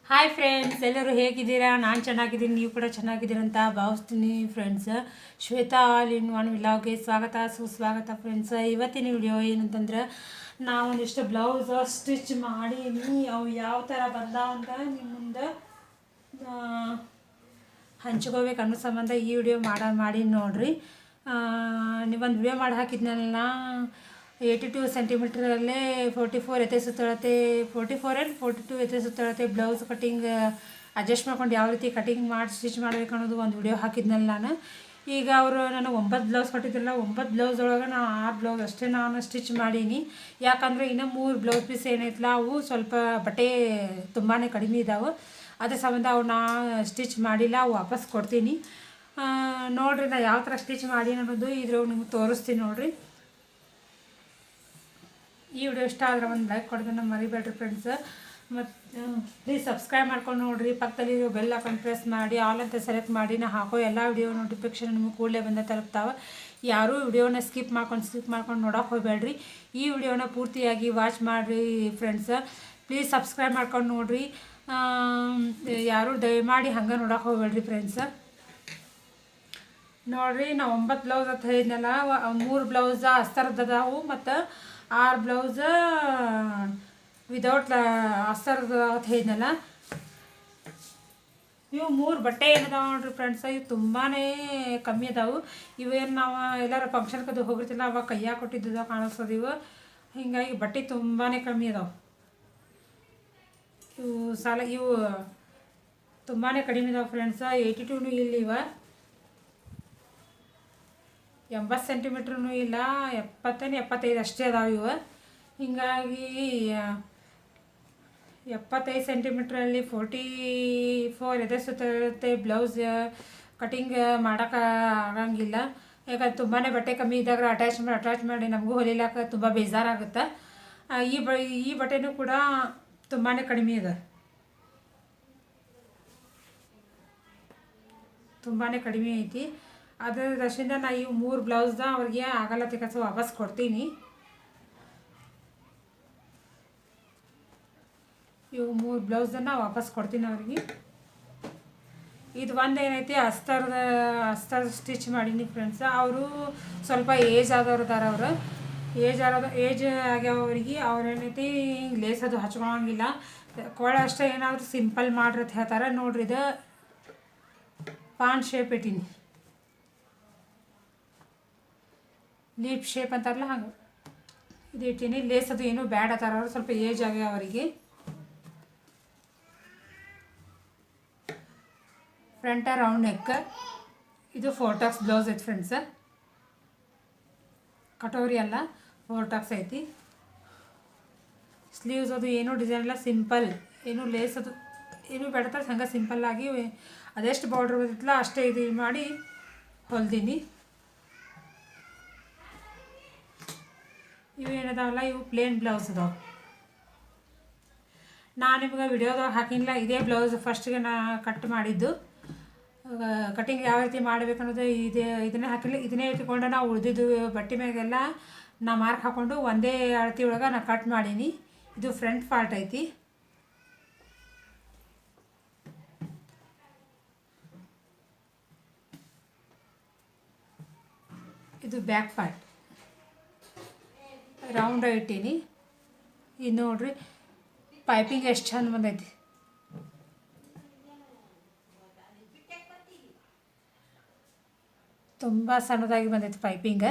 Hi friends, ಎಲ್ಲರೂ ಹೇಗಿದ್ದೀರಾ? ನಾನು ಚೆನ್ನಾಗಿದ್ದೀನಿ, ನೀವು ಕೂಡ ಚೆನ್ನಾಗಿದ್ದೀರಂತ ಭಾವಿಸ್ತೀನಿ friends. Shweta all in one ವಿಲಾಗ್ಗೆ ಸ್ವಾಗತ ಸುಸ್ವಾಗತ ಫ್ರೆಂಡ್ಸ್. ಇವತ್ತಿನ ವಿಡಿಯೋ ಏನಂತಂದ್ರೆ, ನಾವೊಂದಿಷ್ಟು ಬ್ಲೌಸ್ ಸ್ಟಿಚ್ ಮಾಡೀನಿ. ಅವು ಯಾವ ಥರ ಬಂದ ಅಂತ ನಿಮ್ಮ ಮುಂದೆ ಹಂಚ್ಕೋಬೇಕು ಅನ್ನೋ ಸಂಬಂಧ ಈ ವಿಡಿಯೋ ಮಾಡಿ ನೋಡ್ರಿ. ನೀವೊಂದು ವಿಡಿಯೋ ಮಾಡಿ ಹಾಕಿದ್ನಲ್ಲ, 82 ಸೆಂಟಿಮೀಟ್ರಲ್ಲೇ 44 ಎತ್ತೆ ಸುತ್ತಳತೆ, 44 ಆ್ಯಂಡ್ 42 ಎತ್ತೆ ಸುತ್ತಳತೆ ಬ್ಲೌಸ್ ಕಟಿಂಗ್ ಅಡ್ಜಸ್ಟ್ ಮಾಡ್ಕೊಂಡು ಯಾವ ರೀತಿ ಕಟಿಂಗ್ ಮಾಡಿ ಸ್ಟಿಚ್ ಮಾಡಬೇಕು ಅನ್ನೋದು ಒಂದು ವಿಡಿಯೋ ಹಾಕಿದ್ನಲ್ಲ ನಾನು. ಈಗ ಅವರು ನನಗೆ 9 ಬ್ಲೌಸ್ ಕೊಟ್ಟಿದ್ದಿಲ್ಲ, 9 ಬ್ಲೌಸ್ ಒಳಗೆ ನಾನು 6 ಬ್ಲೌಸ್ ಅಷ್ಟೇ ನಾನು ಸ್ಟಿಚ್ ಮಾಡೀನಿ. ಯಾಕಂದರೆ ಇನ್ನೂ 3 ಬ್ಲೌಸ್ ಪೀಸ್ ಏನೈತಲ್ಲ, ಅವು ಸ್ವಲ್ಪ ಬಟ್ಟೆ ತುಂಬಾ ಕಡಿಮೆ ಇದ್ದಾವೆ. ಅದ್ರ ಸಂಬಂಧ ಅವು ನಾ ಸ್ಟಿಚ್ ಮಾಡಿಲ್ಲ, ಅವು ವಾಪಸ್ ಕೊಡ್ತೀನಿ. ನೋಡಿರಿ ನಾನು ಯಾವ ಥರ ಸ್ಟಿಚ್ ಮಾಡೀನಿ ಅನ್ನೋದು ಇದ್ರೊಳಗೆ ನಿಮ್ಗೆ ತೋರಿಸ್ತೀನಿ ನೋಡಿರಿ. ಈ ವಿಡಿಯೋ ಇಷ್ಟ ಆದರೆ ಒಂದು ಲೈಕ್ ಕೊಡೋದನ್ನು ಮರಿಬೇಡ್ರಿ ಫ್ರೆಂಡ್ಸ್. ಮತ್ತು ಪ್ಲೀಸ್ ಸಬ್ಸ್ಕ್ರೈಬ್ ಮಾಡ್ಕೊಂಡು ನೋಡಿರಿ. ಪಕ್ಕದಲ್ಲಿರೋ ಬೆಲ್ ಹಾಕೊಂಡು ಪ್ರೆಸ್ ಮಾಡಿ ಆಲ್ ಅಂತ ಸೆಲೆಕ್ಟ್ ಮಾಡಿ. ನಾ ಹಾಕೋ ಎಲ್ಲ ವಿಡಿಯೋ ನೋಟಿಫಿಕೇಷನ್ ನಿಮಗೆ ಕೂಡಲೇ ಬಂದ ತಲುಪ್ತಾವೆ. ಯಾರೂ ವಿಡಿಯೋನ ಸ್ಕಿಪ್ ಮಾಡ್ಕೊಂಡು ನೋಡೋಕೆ ಹೋಗಬೇಡ್ರಿ. ಈ ವಿಡಿಯೋನ ಪೂರ್ತಿಯಾಗಿ ವಾಚ್ ಮಾಡಿರಿ ಫ್ರೆಂಡ್ಸ್. ಪ್ಲೀಸ್ ಸಬ್ಸ್ಕ್ರೈಬ್ ಮಾಡ್ಕೊಂಡು ನೋಡಿರಿ. ಯಾರೂ ದಯಮಾಡಿ ಹಂಗೆ ನೋಡೋಕೆ ಹೋಗಬೇಡ್ರಿ ಫ್ರೆಂಡ್ಸ್. ನೋಡಿರಿ, ನಾವು 9 ಬ್ಲೌಸ್ ಅಂತ ಹೇಳಿದ್ನಲ್ಲ, 3 ಬ್ಲೌಸ್ ಅಸ್ತರದವು ಮತ್ತು 6 ಬ್ಲೌಸ್ ವಿದೌಟ್ ಅಸ್ತರದ ಅಂತ ಹೇಳಿದ್ನಲ್ಲ. ಇವು 3 ಬಟ್ಟೆ ಏನಿದಾವೆ ನೋಡ್ರಿ ಫ್ರೆಂಡ್ಸ್, ಇವು ತುಂಬಾ ಕಮ್ಮಿ ಅದಾವೆ. ಇವೇನು ನಾವು ಎಲ್ಲರೂ ಫಂಕ್ಷನ್ಗೆ ಹೋಗಿರ್ತಿಲ್ಲ, ಅವಾಗ ಕೈಯಾಗ ಕೊಟ್ಟಿದ್ದು ಕಾಣಿಸ್ತದೆ ಇವು. ಹೀಗಾಗಿ ಬಟ್ಟೆ ತುಂಬಾ ಕಮ್ಮಿ ಅದಾವೆ. ಇವು ತುಂಬಾ ಕಡಿಮೆ ಇದಾವೆ ಫ್ರೆಂಡ್ಸ್. 82 ಇಲ್ಲಿ ಇವ, 80 ಸೆಂಟಿಮೀಟ್ರೂ ಇಲ್ಲ, 70-75 ಅಷ್ಟೇ ಅದಾವೆ ಇವು. ಹೀಗಾಗಿ 75 ಸೆಂಟಿಮೀಟ್ರಲ್ಲಿ 44 ಎದೆ ಸುತ್ತೆ ಬ್ಲೌಸ್ ಕಟಿಂಗ್ ಮಾಡೋಕೆ ಆಗಂಗಿಲ್ಲ. ಯಾಕಂದ್ರೆ ತುಂಬಾ ಬಟ್ಟೆ ಕಮ್ಮಿ ಇದ್ದಾಗ ಅಟ್ಯಾಚ್ ಮಾಡಿ ನಮಗೂ ಹೊಲಿಲಾಕ ತುಂಬ ಬೇಜಾರಾಗುತ್ತೆ. ಈ ಬಟ್ಟೆನೂ ಕೂಡ ತುಂಬಾ ಕಡಿಮೆ ಇದೆ, ತುಂಬಾ ಕಡಿಮೆ ಐತಿ. ಅದ್ರ ದಶಿಂದ ನಾ ಇವು 3 ಬ್ಲೌಸ್ದ ಅವ್ರಿಗೆ ಆಗಲ್ಲ ತಿಕ್ಕಸ ವಾಪಸ್ ಕೊಡ್ತೀನಿ. ಇವು 3 ಬ್ಲೌಸನ್ನು ವಾಪಸ್ ಕೊಡ್ತೀನಿ ಅವ್ರಿಗೆ. ಇದು ಒಂದು ಏನೈತಿ ಅಸ್ತರ ಸ್ಟಿಚ್ ಮಾಡೀನಿ ಫ್ರೆಂಡ್ಸ್. ಅವರು ಸ್ವಲ್ಪ ಏಜ್ ಆದವ್ರು ಇದಾರೆ. ಅವರು ಏಜ್ ಆಗ್ಯಾವ್ರಿಗೆ ಅವ್ರೇನೈತಿ ಹಿಂಗೆ ಲೇಸ್ ಅದು ಹಚ್ಕೊಳಂಗಿಲ್ಲ. ಕೊಳ ಅಷ್ಟೇ ಏನಾದರೂ ಸಿಂಪಲ್ ಮಾಡ್ರಿ ಅಂತ ಹೇಳ್ತಾರೆ. ನೋಡ್ರಿ, ಇದು ಪಾನ್ ಶೇಪ್ ಇಟ್ಟೀನಿ, ಲೀಪ್ ಶೇಪ್ ಅಂತಾರಲ್ಲ ಹಂಗೆ ಇದು ಇಟ್ಟೀನಿ. ಲೇಸ್ ಅದು ಏನೂ ಬ್ಯಾಡ್ ಅತ್ತಾರ, ಅವರು ಸ್ವಲ್ಪ ಏಜ್ ಆಗ್ಯಾವ ಅವರಿಗೆ. ಫ್ರಂಟ ರೌಂಡ್ ನೆಕ್. ಇದು 4 ಟಕ್ಸ್ ಬ್ಲೌಸ್ ಐತಿ ಫ್ರೆಂಡ್ಸ್, ಕಟೋರಿ ಅಲ್ಲ, 4 ಟಕ್ಸ್ ಐತಿ. ಸ್ಲೀವ್ಸ್ ಅದು ಏನೂ ಡಿಸೈನ್ ಇಲ್ಲ, ಸಿಂಪಲ್, ಏನೂ ಲೇಸ್ ಅದು ಏನೂ ಬೇಡತಾರೆ, ಹಂಗೆ ಸಿಂಪಲ್ಲಾಗಿ ಅದೆಷ್ಟು ಬಾರ್ಡ್ರ್ ಬರ್ತೈತಲ್ಲ ಅಷ್ಟೇ ಇದು ಮಾಡಿ ಹೊಲ್ದೀನಿ. ಇವು ಏನದಾವಲ್ಲ, ಇವು ಪ್ಲೇನ್ ಬ್ಲೌಸ್ ಅದಾವೆ. ನಾನು ನಿಮ್ಗೆ ವಿಡಿಯೋದಾಗ ಹಾಕಿಲ್ಲ, ಇದೇ ಬ್ಲೌಸ್ ಫಸ್ಟಿಗೆ ನಾ ಕಟ್ ಮಾಡಿದ್ದು. ಕಟಿಂಗ್ ಯಾವ ರೀತಿ ಮಾಡಬೇಕು ಅನ್ನೋದು ಇದನ್ನೇ ಹಾಕಿಲ್ಲ. ಇದನ್ನೇ ಇಟ್ಕೊಂಡು ನಾವು ಉಳಿದಿದ್ದು ಬಟ್ಟೆ ಮ್ಯಾಗೆಲ್ಲ ನಾ ಮಾರ್ಕ್ ಹಾಕ್ಕೊಂಡು ಒಂದೇ ಅಳತಿ ಒಳಗೆ ನಾ ಕಟ್ ಮಾಡೀನಿ. ಇದು ಫ್ರಂಟ್ ಪಾರ್ಟ್ ಐತಿ. ಇದು ಬ್ಯಾಕ್ ಪಾರ್ಟ್ ರೌಂಡ್ ಇಟ್ಟೀನಿ. ಇದು ನೋಡ್ರಿ ಪೈಪಿಂಗ್ ಎಷ್ಟು ಚಂದ ಬಂದೈತಿ. ತುಂಬ ಸಣ್ಣದಾಗಿ ಬಂದೈತಿ ಪೈಪಿಂಗ್.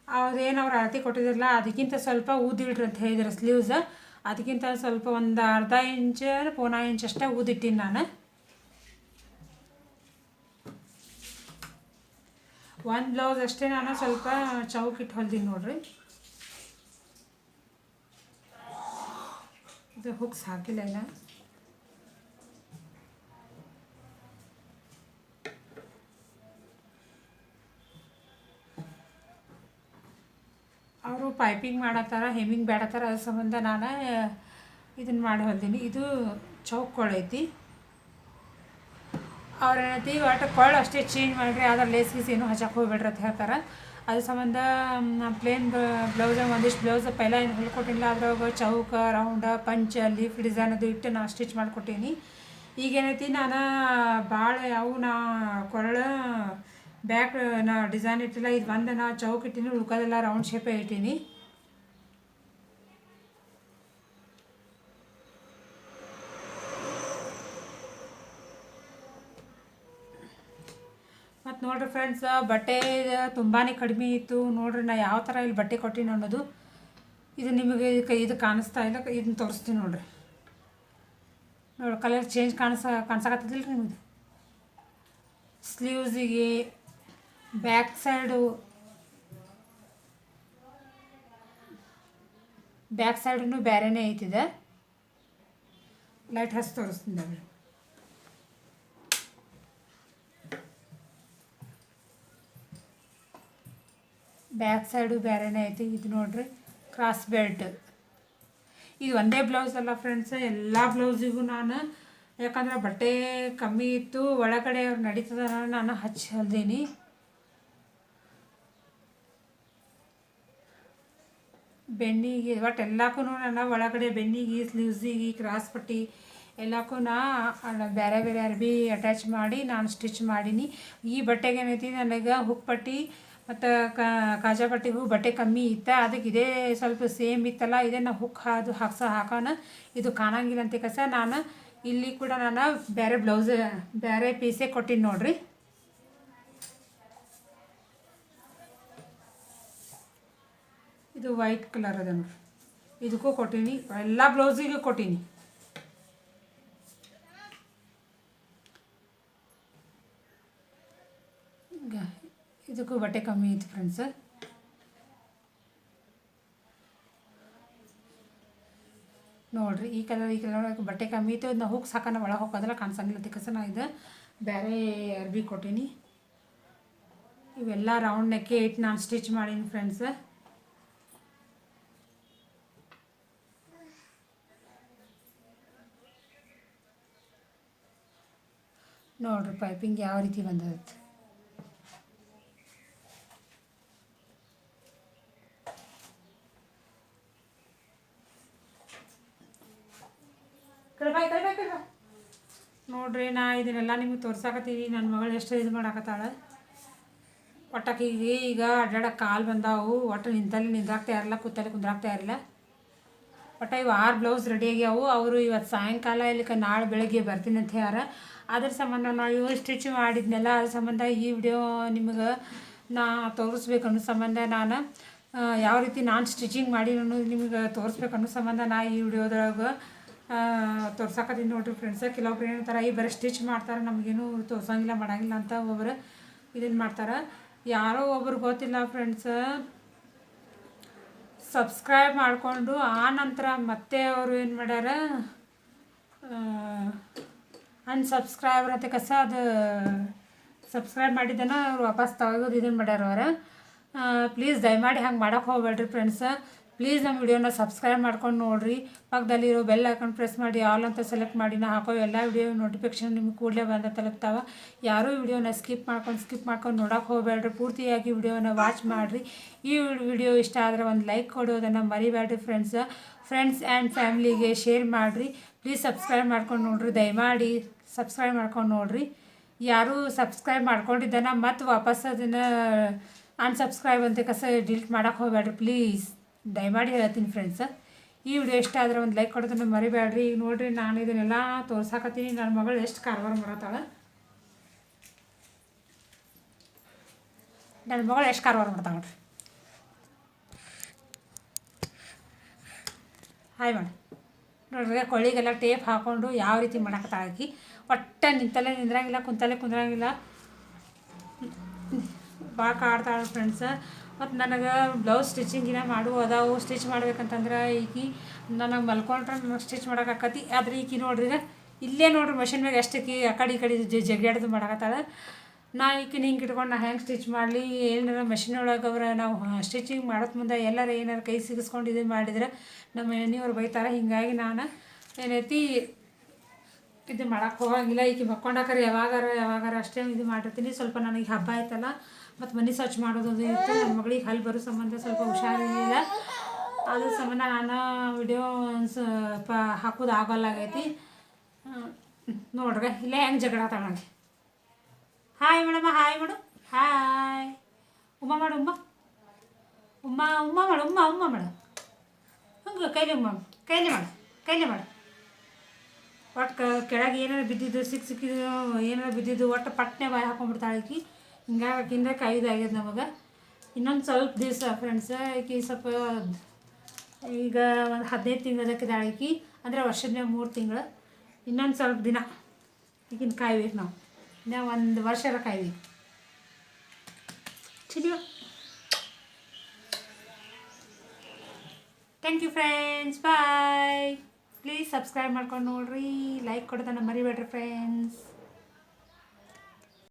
ಅವ್ರೇನು ಅವ್ರು ಅಳತೆ ಕೊಟ್ಟಿದ್ರಲ್ಲ ಅದಕ್ಕಿಂತ ಸ್ವಲ್ಪ ಊದಿಡ್ರಿ ಅಂತ ಹೇಳಿದ್ರು ಸ್ಲೀವ್ಸ್. ಅದಕ್ಕಿಂತ ಸ್ವಲ್ಪ ಒಂದು ಅರ್ಧ ಇಂಚ್ 1/4 ಇಂಚ್ ಅಷ್ಟೇ ಊದಿಟ್ಟೀನಿ ನಾನು. ಒಂದು ಬ್ಲೌಸ್ ಅಷ್ಟೇ ನಾನು ಸ್ವಲ್ಪ ಚೌಕಿಟ್ಟು ಹೊಲ್ದೀನಿ ನೋಡ್ರಿ. ಇದು ಹುಕ್ಸ್ ಹಾಕಿಲ್ಲ ಇಲ್ಲ. ಅವರು ಪೈಪಿಂಗ್ ಮಾಡತ್ತಾರ, ಹೆಮ್ಮಿಂಗ್ ಬೇಡತ್ತಾರ, ಅದ್ರ ಸಂಬಂಧ ನಾನು ಇದನ್ನು ಮಾಡಿ ಹೊಲ್ದೀನಿ. ಇದು ಚೌಕ್ ಕೊಳೈತಿ. ಅವ್ರೇನೈತಿ ಒಟ್ಟು ಕೊಳ್ಳು ಅಷ್ಟೇ ಚೇಂಜ್ ಮಾಡಿರಿ, ಆದ್ರೆ ಲೇಸ್ ಗೀಸ್ ಏನೂ ಹಚ್ಚಕ್ಕೆ ಹೋಗ್ಬೇಡ್ರಿ ಅಂತ ಹೇಳ್ತಾರೆ. ಅದ್ರ ಸಂಬಂಧ ಪ್ಲೇನ್ ಬ್ಲೌಸಾಗ ಒಂದಿಷ್ಟು ಬ್ಲೌಸ್ ಪೈಲ ಏನು ಹೊಲ್ಕೊಟ್ಟಿಲ್ಲ, ಅದ್ರಾಗ ಚೌಕ ರೌಂಡ ಪಂಚ ಲೀಫ್ ಡಿಸೈನ್ ಅದು ಇಟ್ಟು ನಾನು ಸ್ಟಿಚ್ ಮಾಡ್ಕೊಟ್ಟೀನಿ. ಈಗೇನೈತಿ ನಾನು ಭಾಳ ಅವು ನಾ ಕೊರಳ ಬ್ಯಾಕ್ ನಾ ಡಿಸೈನ್ ಇಟ್ಟಿಲ್ಲ, ಇದು ಒಂದು ನಾ ಚೌಕ ಇಟ್ಟೀನಿ, ಉಳ್ಕೋದೆಲ್ಲ ರೌಂಡ್ ಶೇಪೇ ಇಟ್ಟೀನಿ. ಮತ್ತು ನೋಡಿರಿ ಫ್ರೆಂಡ್ಸ್, ಬಟ್ಟೆ ತುಂಬಾ ಕಡಿಮೆ ಇತ್ತು ನೋಡಿರಿ. ನಾ ಯಾವ ಥರ ಇಲ್ಲಿ ಬಟ್ಟೆ ಕೊಟ್ಟೀನಿ ಅನ್ನೋದು ಇದು ನಿಮಗೆ ಇದು ಕಾಣಿಸ್ತಾ ಇಲ್ಲ, ಇದನ್ನ ತೋರಿಸ್ತೀನಿ ನೋಡಿರಿ. ನೋಡಿ ಕಲರ್ ಚೇಂಜ್ ಕಾಣಿಸಕತ್ತದಿಲ್ಲ ರೀ ನಿಮಗೆ. ಸ್ಲೀವ್ಸಿಗೆ ಬ್ಯಾಕ್ ಸೈಡೂ ಬೇರೆನೇ ಐತಿದೆ. ಲೈಟ್ ಹಸಿ ತೋರಿಸ್ತೀನಿ ನೋಡಿ. ಬ್ಯಾಕ್ ಸೈಡು ಬೇರೆನೇ ಐತಿ. ಇದು ನೋಡಿರಿ ಕ್ರಾಸ್ ಬೆಲ್ಟ್. ಇದು ಒಂದೇ ಬ್ಲೌಸ್ ಅಲ್ಲ ಫ್ರೆಂಡ್ಸ್, ಎಲ್ಲ ಬ್ಲೌಸಿಗೂ ನಾನು, ಯಾಕಂದ್ರೆ ಬಟ್ಟೆ ಕಮ್ಮಿ ಇತ್ತು, ಒಳಗಡೆ ಅವ್ರು ನಡೀತದ ನಾನು ಹಚ್ಚಿ ಹೊಲ್ದೀನಿ. ಬೆನ್ನಿಗೆ ಒಟ್ಟು ಎಲ್ಲಕ್ಕೂ ನಾನು ಒಳಗಡೆ ಬೆನ್ನಿಗೆ ಸ್ಲೀವ್ಸಿಗೆ ಕ್ರಾಸ್ ಪಟ್ಟಿ ಎಲ್ಲಕ್ಕೂ ಬೇರೆ ಬೇರೆ ಅರ್ಬಿ ಅಟ್ಯಾಚ್ ಮಾಡಿ ನಾನು ಸ್ಟಿಚ್ ಮಾಡೀನಿ. ಈ ಬಟ್ಟೆಗೆ ಏನೈತಿ ನನಗೆ ಹುಕ್ ಪಟ್ಟಿ ಮತ್ತು ಕಾಜಾ ಪಟ್ಟಿಗೂ ಬಟ್ಟೆ ಕಮ್ಮಿ ಇತ್ತು, ಅದಕ್ಕೆ ಇದೇ ಸ್ವಲ್ಪ ಸೇಮ್ ಇತ್ತಲ್ಲ, ಇದೇ ನಾವು ಹುಕ್ ಹಾಕೋಣ ಇದು ಕಾಣಂಗಿಲ್ಲ ಅಂತ ನಾನು ಇಲ್ಲಿ ಕೂಡ ನಾನು ಬೇರೆ ಬ್ಲೌಸ್ ಬೇರೆ ಪೀಸೇ ಕೊಟ್ಟೀನಿ ನೋಡಿರಿ. ಇದು ವೈಟ್ ಕಲರ್ ಅದ ನೋಡಿರಿ, ಇದಕ್ಕೂ ಕೊಟ್ಟೀನಿ, ಎಲ್ಲ ಬ್ಲೌಸಿಗೂ ಕೊಟ್ಟೀನಿ. ಇದಕ್ಕೂ ಬಟ್ಟೆ ಕಮ್ಮಿ ಇತ್ತು ಫ್ರೆಂಡ್ಸ್. ನೋಡಿರಿ ಈ ಕಲರ್ ಬಟ್ಟೆ ಕಮ್ಮಿ ಇತ್ತು. ನಾವು ಹುಕ್ಸ್ ಹಾಕೋಣ ಒಳಗೆ ಹೋಗೋದಲ್ಲ ಕಾಣಿಸಂಗಿಲ್ಲ ಅದಕ್ಕೆ ನಾ ಇದು ಬೇರೆ ಅರ್ಬಿ ಕೊಟ್ಟೀನಿ. ಇವೆಲ್ಲ ರೌಂಡ್ ನೆಕ್ಕೆ ಇಟ್ಟು ನಾನು ಸ್ಟಿಚ್ ಮಾಡೀನಿ ಫ್ರೆಂಡ್ಸ್. ನೋಡಿರಿ ಪೈಪಿಂಗ್ ಯಾವ ರೀತಿ ಬಂದೈತೆ. ನೋಡ್ರಿ ನಾ ಇದನ್ನೆಲ್ಲ ನಿಮಗೆ ತೋರ್ಸಾಕತ್ತೀನಿ. ನನ್ನ ಮಗಳು ಎಷ್ಟು ಇದು ಮಾಡಾಕತ್ತಾಳೆ. ಒಟ್ಟಕ್ಕಿಗೆ ಈಗ ಅಡ್ಡಾಡಕ್ಕೆ ಕಾಲು ಬಂದಾವು, ಒಟ್ಟು ನಿಂತಲ್ಲಿ ನಿಂದ್ರಾಕ್ತಾ ಇರಲ್ಲ, ಕೂತಲ್ಲಿ ಕುಂದ್ರಾಕ್ತಾ ಇರಲ್ಲ. ಒಟ್ಟು ಇವು 6 ಬ್ಲೌಸ್ ರೆಡಿ ಆಗ್ಯಾವು. ಅವರು ಇವತ್ತು ಸಾಯಂಕಾಲ ಇಲ್ಲಿಕ್ಕೆ ನಾಳೆ ಬೆಳಗ್ಗೆ ಬರ್ತೀನಿ ಅಂತ ಯಾರ. ಅದ್ರ ಸಂಬಂಧ ನಾವು ಇವು ಸ್ಟಿಚ್ ಮಾಡಿದ್ನೆಲ್ಲ ಅದ್ರ ಸಂಬಂಧ ಈ ವಿಡಿಯೋ ನಿಮಗೆ ನಾ ತೋರಿಸ್ಬೇಕು ಅನ್ನೋ ಸಂಬಂಧ ನಾನು ಯಾವ ರೀತಿ ನಾನು ಸ್ಟಿಚಿಂಗ್ ಮಾಡಿ ಅನ್ನೋದು ನಿಮಗೆ ತೋರಿಸ್ಬೇಕು ಅನ್ನೋ ಸಂಬಂಧ ನಾ ಈ ವಿಡಿಯೋದೊಳಗೆ ತೋರ್ಸಾಕತ್ತೀನಿ ನೋಡಿರಿ ಫ್ರೆಂಡ್ಸ್. ಕೆಲವೊಬ್ರು ಏನಂತಾರೆ ಈ ಬರೀ ಸ್ಟಿಚ್ ಮಾಡ್ತಾರೆ, ನಮಗೇನು ತೋರ್ಸಂಗಿಲ್ಲ ಮಾಡೋಂಗಿಲ್ಲ ಅಂತ ಒಬ್ಬರು ಇದನ್ನು ಮಾಡ್ತಾರೆ. ಯಾರೋ ಒಬ್ರು ಗೊತ್ತಿಲ್ಲ ಫ್ರೆಂಡ್ಸ್, ಸಬ್ಸ್ಕ್ರೈಬ್ ಮಾಡಿಕೊಂಡು ಆ ನಂತರ ಮತ್ತೆ ಅವರು ಏನು ಮಾಡ್ಯಾರ ಅನ್ಸಬ್ಸ್ಕ್ರೈಬರ್ ಅಂತ ಅದು ಸಬ್ಸ್ಕ್ರೈಬ್ ಮಾಡಿದ್ದನ್ನು ಅವ್ರು ವಾಪಸ್ ತೆಗೆದು ಇದನ್ನು ಮಾಡ್ಯಾರ. ಅವರು ಪ್ಲೀಸ್ ದಯಮಾಡಿ ಹಂಗೆ ಮಾಡೋಕ್ಕೆ ಹೋಗ್ಬೇಡ್ರಿ ಫ್ರೆಂಡ್ಸ್. ಪ್ಲೀಸ್ ನಮ್ಮ ವಿಡಿಯೋನ ಸಬ್ಸ್ಕ್ರೈಬ್ ಮಾಡ್ಕೊಂಡು ನೋಡಿರಿ. ಪಕ್ಕದಲ್ಲಿರೋ ಬೆಲ್ ಐಕಾನ್ ಪ್ರೆಸ್ ಮಾಡಿ ಆಲ್ ಅಂತ ಸೆಲೆಕ್ಟ್ ಮಾಡಿ ನಾ ಹಾಕೋ ಎಲ್ಲ ವಿಡಿಯೋ ನೋಟಿಫಿಕೇಷನ್ ನಿಮ್ಗೆ ಕೂಡಲೇ ಬಂದ ತಲುಪ್ತಾವೆ. ಯಾರೂ ವಿಡಿಯೋನ ಸ್ಕಿಪ್ ಮಾಡ್ಕೊಂಡು ನೋಡೋಕೆ ಹೋಗಬೇಡ್ರಿ. ಪೂರ್ತಿಯಾಗಿ ವಿಡಿಯೋನ ವಾಚ್ ಮಾಡಿರಿ. ಈ ವಿಡಿಯೋ ಇಷ್ಟ ಆದರೆ ಒಂದು ಲೈಕ್ ಕೊಡೋದನ್ನು ಮರಿಬೇಡ್ರಿ ಫ್ರೆಂಡ್ಸ್ ಆ್ಯಂಡ್ ಫ್ಯಾಮ್ಲಿಗೆ ಶೇರ್ ಮಾಡಿರಿ. ಪ್ಲೀಸ್ ಸಬ್ಸ್ಕ್ರೈಬ್ ಮಾಡ್ಕೊಂಡು ನೋಡಿರಿ. ದಯಮಾಡಿ ಸಬ್ಸ್ಕ್ರೈಬ್ ಮಾಡ್ಕೊಂಡು ನೋಡಿರಿ. ಯಾರೂ ಸಬ್ಸ್ಕ್ರೈಬ್ ಮಾಡ್ಕೊಂಡಿದ್ದಾನ ಮತ್ತು ವಾಪಸ್ ಅದನ್ನು ಅನ್ಸಬ್ಸ್ಕ್ರೈಬ್ ಅಂತ ಡಿಲೀಟ್ ಮಾಡೋಕೆ ಹೋಗಬೇಡ್ರಿ ಪ್ಲೀಸ್, ದಯಮಾಡಿ ಹೇಳ್ತೀನಿ ಫ್ರೆಂಡ್ಸ್. ಈ ವಿಡಿಯೋ ಇಷ್ಟ ಆದರೆ ಒಂದು ಲೈಕ್ ಕೊಡೋದನ್ನು ಮರಿಬೇಡ್ರಿ. ಈಗ ನೋಡಿರಿ ನಾನು ಇದನ್ನೆಲ್ಲ ತೋರ್ಸಾಕತ್ತೀನಿ. ನನ್ನ ಮಗಳು ಎಷ್ಟು ಕಾರವಾರ ಮಾಡತ್ತಾಳೆ, ನನ್ನ ಮಗಳು ಎಷ್ಟು ಕಾರವಾರ ಮಾಡ್ತಾಳೆ ನೋಡ್ರಿ. ಹಾಯ್ ಮಾಡಿ ನೋಡ್ರಿ, ಕೊಳ್ಳಿಗೆಲ್ಲ ಟೇಪ್ ಹಾಕ್ಕೊಂಡು ಯಾವ ರೀತಿ ಮಾಡಾಕತ್ತಾಳಕಿ. ಒಟ್ಟು ನಿಂತಲ್ಲೇ ನಿಂದ್ರಂಗಿಲ್ಲ, ಕುಂತಲ್ಲೇ ಕುಂದ್ರಂಗಿಲ್ಲ, ಭಾಳ ಕಾಡ್ತಾಳೆ ಫ್ರೆಂಡ್ಸ್. ಮತ್ತು ನನಗೆ ಬ್ಲೌಸ್ ಸ್ಟಿಚಿಂಗಿನ ಮಾಡುವ ಅದಾವು. ಸ್ಟಿಚ್ ಮಾಡ್ಬೇಕಂತಂದ್ರೆ ಈಕಿ ನನಗೆ ಮಲ್ಕೊಂಡ್ರೆ ನನಗೆ ಸ್ಟಿಚ್ ಮಾಡೋಕ್ಕಾಕತಿ. ಆದರೆ ಈಕಿ ನೋಡ್ರಿ ಇಲ್ಲೇ ನೋಡ್ರಿ ಮಷಿನ್ ಮ್ಯಾಗ ಎಷ್ಟಕ್ಕೆ ಆ ಕಡೆ ಈ ಕಡೆ ಜಗ್ಗಾಡ್ದು ಮಾಡಕತ್ತಾಳೆ. ನಾ ಈಕಿನ ಹಿಂಗೆ ಇಟ್ಕೊಂಡು ನಾ ಹೆಂಗೆ ಸ್ಟಿಚ್ ಮಾಡಲಿ, ಏನಾರ ಮಷಿನ್ ಒಳಗೆ ಅವ್ರ ನಾವು ಸ್ಟಿಚಿಂಗ್ ಮಾಡೋದು ಮುಂದೆ ಎಲ್ಲರೂ ಏನಾರು ಕೈ ಸಿಗಿಸ್ಕೊಂಡು ಇದು ಮಾಡಿದ್ರೆ ನಮ್ಮ ಮನೆಯವ್ರು ಬೈತಾರೆ. ಹೀಗಾಗಿ ನಾನು ಏನೈತಿ ಇದು ಮಾಡೋಕ್ಕೆ ಹೋಗಂಗಿಲ್ಲ. ಈಕಿ ಮಕ್ಕೊಂಡಾಕರೆ ಯಾವಾಗಾರ ಅಷ್ಟೇ ಇದು ಮಾಡಿರ್ತೀನಿ. ಸ್ವಲ್ಪ ನನಗೆ ಹಬ್ಬ ಆಯ್ತಲ್ಲ ಮತ್ತು ಮನೆ ಸ್ವಚ್ಛ ಮಾಡೋದು ಇತ್ತು. ನನ್ನ ಮಗಳಿಗೆ ಹಲ್ಲು ಬರೋ ಸಂಬಂಧ ಸ್ವಲ್ಪ ಹುಷಾರಿರಲಿಲ್ಲ, ಅದ್ರ ಸಂಬಂಧ ನಾನು ವಿಡಿಯೋ ಹಾಕೋದು ಆಗೋಲ್ಲಾಗೈತಿ. ನೋಡ್ರಿ ಇಲ್ಲೇ ಹೆಂಗೆ ಜಗಳ ತಗೊಂಡು. ಹಾಯ್ ಮೇಡಮ್ಮ, ಹಾಯ್ ಮಾಡು, ಹಾಯ್ ಉಮ್ಮ ಮಾಡು, ಉಮ್ಮ ಉಮ್ಮ ಉಮ್ಮ ಮಾಡು, ಉಮ್ಮ ಮಾಡು, ಹಂಗೆ ಕೈಲಿ ಮಾಡು. ಒಟ್ಟು ಕೆಳಗೆ ಏನಾರು ಬಿದ್ದಿದ್ದು ಸಿಕ್ಕಿದ್ದು ಏನಾರು ಬಿದ್ದಿದ್ದು ಒಟ್ಟು ಪಟ್ನೆ ಬಾಯಿ ಹಾಕೊಂಡ್ಬಿಡ್ತಾಳೆ ಆಕಿ. ಹಿಂಗಾಗಿ ಆಕಿಂದ ಕಾಯ್ದಾಗ್ಯದ ನಮಗೆ. ಇನ್ನೊಂದು ಸ್ವಲ್ಪ ದಿವಸ ಫ್ರೆಂಡ್ಸ್, ಆಕಿ ಸ್ವಲ್ಪ ಈಗ ಒಂದು 15 ತಿಂಗಳದಕ್ಕಿದ್ದಾಳೆ ಆಕಿ, ಅಂದರೆ ವರ್ಷದ 3 ತಿಂಗಳು. ಇನ್ನೊಂದು ಸ್ವಲ್ಪ ದಿನ ಈಗಿನ ಕಾಯ್ಬೇಕು ನಾವು, ಇನ್ನೂ 1 ವರ್ಷರ ಕಾಯ್ಬೇಕು. ಚಿಡಿಯೋ. Thank you friends, bye. Please subscribe ಮಾಡ್ಕೊಂಡು ನೋಡ್ರಿ, ಲೈಕ್ ಕೊಡೋದನ್ನು ಮರಿಬೇಡ್ರಿ ಫ್ರೆಂಡ್ಸ್.